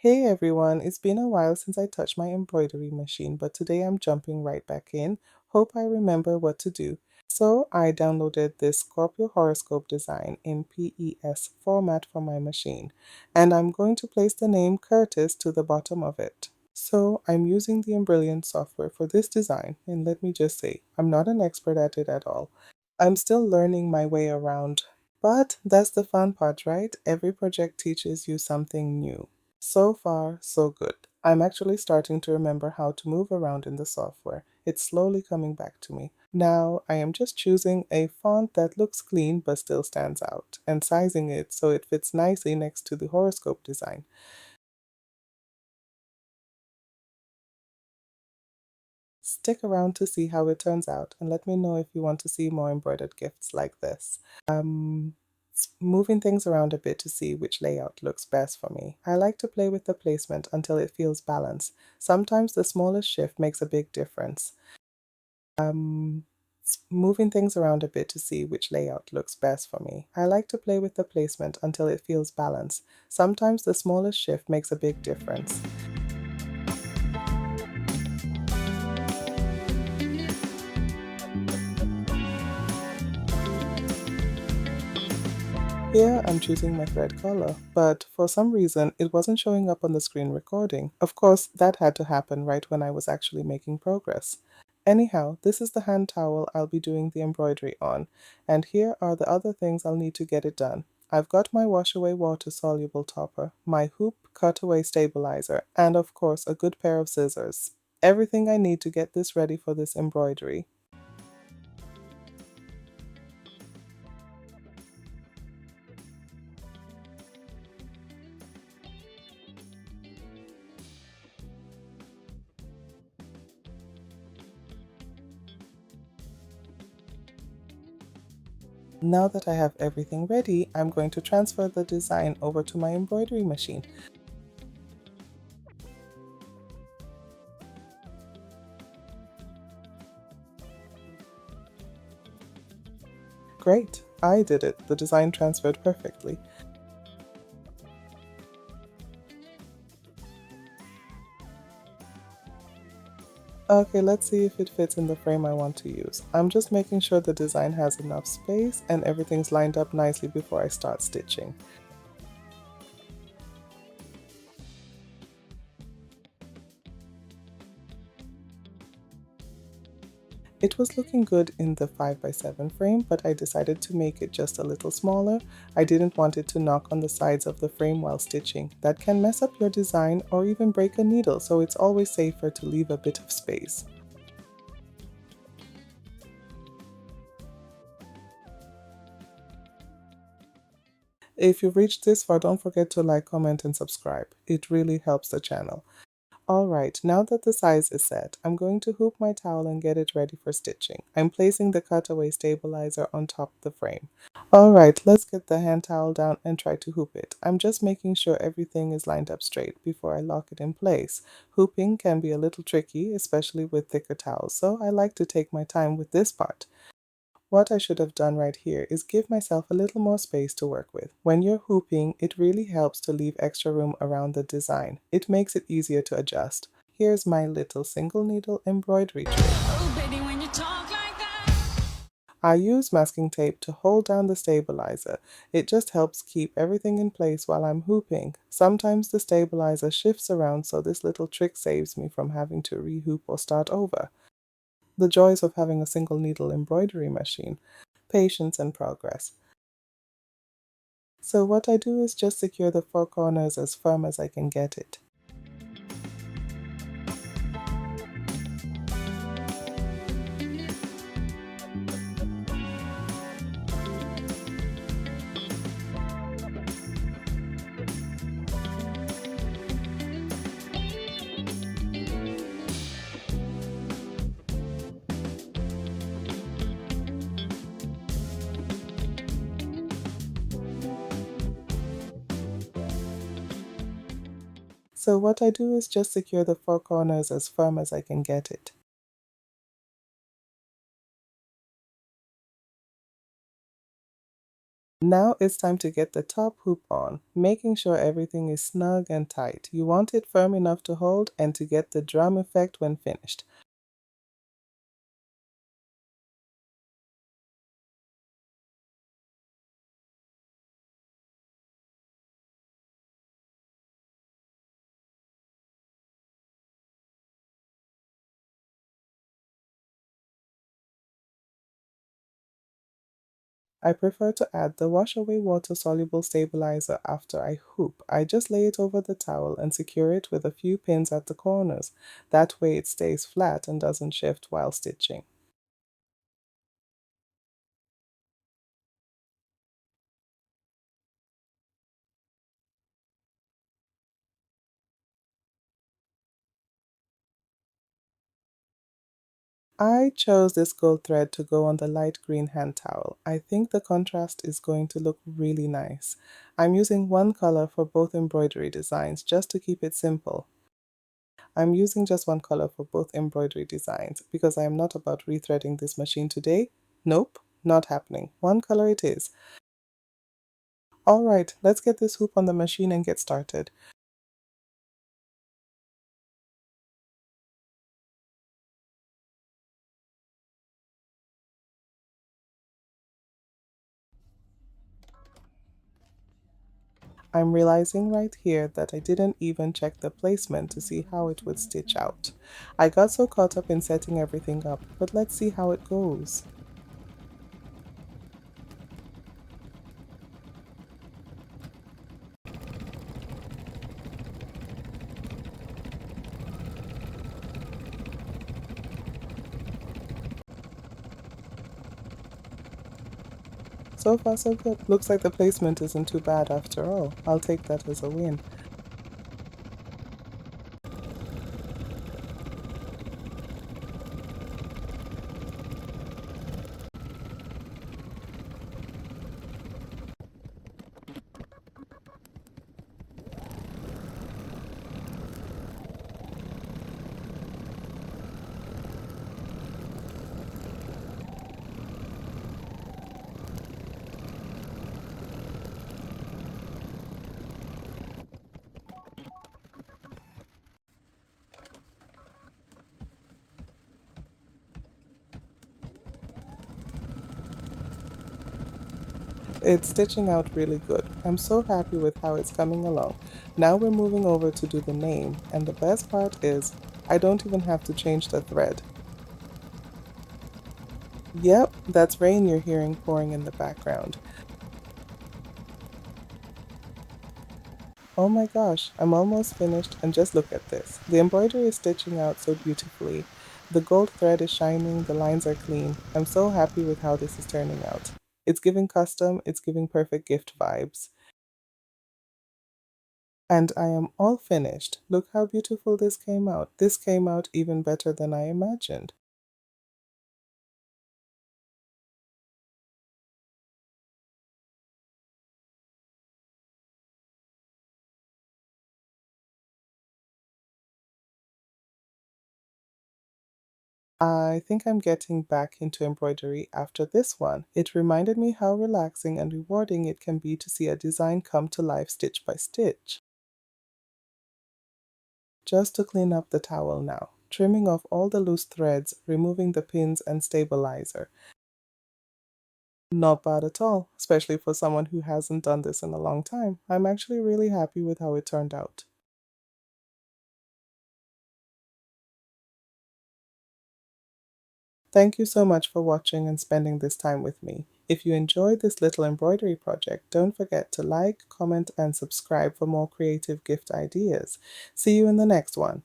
Hey everyone, it's been a while since I touched my embroidery machine, but today I'm jumping right back in. Hope I remember what to do. So I downloaded this Scorpio horoscope design in PES format for my machine, and I'm going to place the name Curtis to the bottom of it. So I'm using the Embrilliant software for this design, and let me just say, I'm not an expert at it at all. I'm still learning my way around. But that's the fun part, right? Every project teaches you something new. So far, so good. I'm actually starting to remember how to move around in the software. It's slowly coming back to me. Now, I am just choosing a font that looks clean but still stands out, and sizing it so it fits nicely next to the horoscope design. Stick around to see how it turns out, and let me know if you want to see more embroidered gifts like this. Um, Moving things around a bit to see which layout looks best for me. I like to play with the placement until it feels balanced. Sometimes the smallest shift makes a big difference. Um, Moving things around a bit to see which layout looks best for me. I like to play with the placement until it feels balanced. Sometimes the smallest shift makes a big difference. Here I'm choosing my thread color, but for some reason it wasn't showing up on the screen recording. Of course, that had to happen right when I was actually making progress. Anyhow, this is the hand towel I'll be doing the embroidery on, and here are the other things I'll need to get it done. I've got my wash away water soluble topper, my hoop cutaway stabilizer, and of course a good pair of scissors. Everything I need to get this ready for this embroidery. Now that I have everything ready, I'm going to transfer the design over to my embroidery machine. Great, I did it. The design transferred perfectly. Okay, let's see if it fits in the frame I want to use. I'm just making sure the design has enough space and everything's lined up nicely before I start stitching. It was looking good in the 5x7 frame, but I decided to make it just a little smaller. I didn't want it to knock on the sides of the frame while stitching. That can mess up your design or even break a needle, so it's always safer to leave a bit of space. If you've reached this far, don't forget to like, comment, and subscribe. It really helps the channel. Alright, now that the size is set, I'm going to hoop my towel and get it ready for stitching. I'm placing the cutaway stabilizer on top of the frame. Alright, let's get the hand towel down and try to hoop it. I'm just making sure everything is lined up straight before I lock it in place. Hooping can be a little tricky, especially with thicker towels, so I like to take my time with this part. What I should have done right here is give myself a little more space to work with. When you're hooping, it really helps to leave extra room around the design. It makes it easier to adjust. Here's my little single needle embroidery trick. Oh, baby, when you talk like that. I use masking tape to hold down the stabilizer. It just helps keep everything in place while I'm hooping. Sometimes the stabilizer shifts around, so this little trick saves me from having to rehoop or start over. The joys of having a single needle embroidery machine, patience and progress. So what I do is just secure the four corners as firm as I can get it. So what I do is just secure the four corners as firm as I can get it. Now it's time to get the top hoop on, making sure everything is snug and tight. You want it firm enough to hold and to get the drum effect when finished. I prefer to add the wash away water soluble stabilizer after I hoop. I just lay it over the towel and secure it with a few pins at the corners. That way it stays flat and doesn't shift while stitching. I chose this gold thread to go on the light green hand towel. I think the contrast is going to look really nice. I'm using one color for both embroidery designs just to keep it simple. I'm using just one color for both embroidery designs because I am not about rethreading this machine today. Nope, not happening. One color it is. Alright, let's get this hoop on the machine and get started. I'm realizing right here that I didn't even check the placement to see how it would stitch out. I got so caught up in setting everything up, but let's see how it goes. So far so good. Looks like the placement isn't too bad after all. I'll take that as a win. It's stitching out really good. I'm so happy with how it's coming along. Now we're moving over to do the name, and the best part is I don't even have to change the thread. Yep, that's rain you're hearing pouring in the background. Oh my gosh, I'm almost finished and just look at this. The embroidery is stitching out so beautifully. The gold thread is shining, the lines are clean. I'm so happy with how this is turning out. It's giving custom, it's giving perfect gift vibes. And I am all finished. Look how beautiful this came out. This came out even better than I imagined. I think I'm getting back into embroidery after this one. It reminded me how relaxing and rewarding it can be to see a design come to life stitch by stitch. Just to clean up the towel now, trimming off all the loose threads, removing the pins and stabilizer. Not bad at all, especially for someone who hasn't done this in a long time. I'm actually really happy with how it turned out. Thank you so much for watching and spending this time with me. If you enjoyed this little embroidery project, don't forget to like, comment, and subscribe for more creative gift ideas. See you in the next one.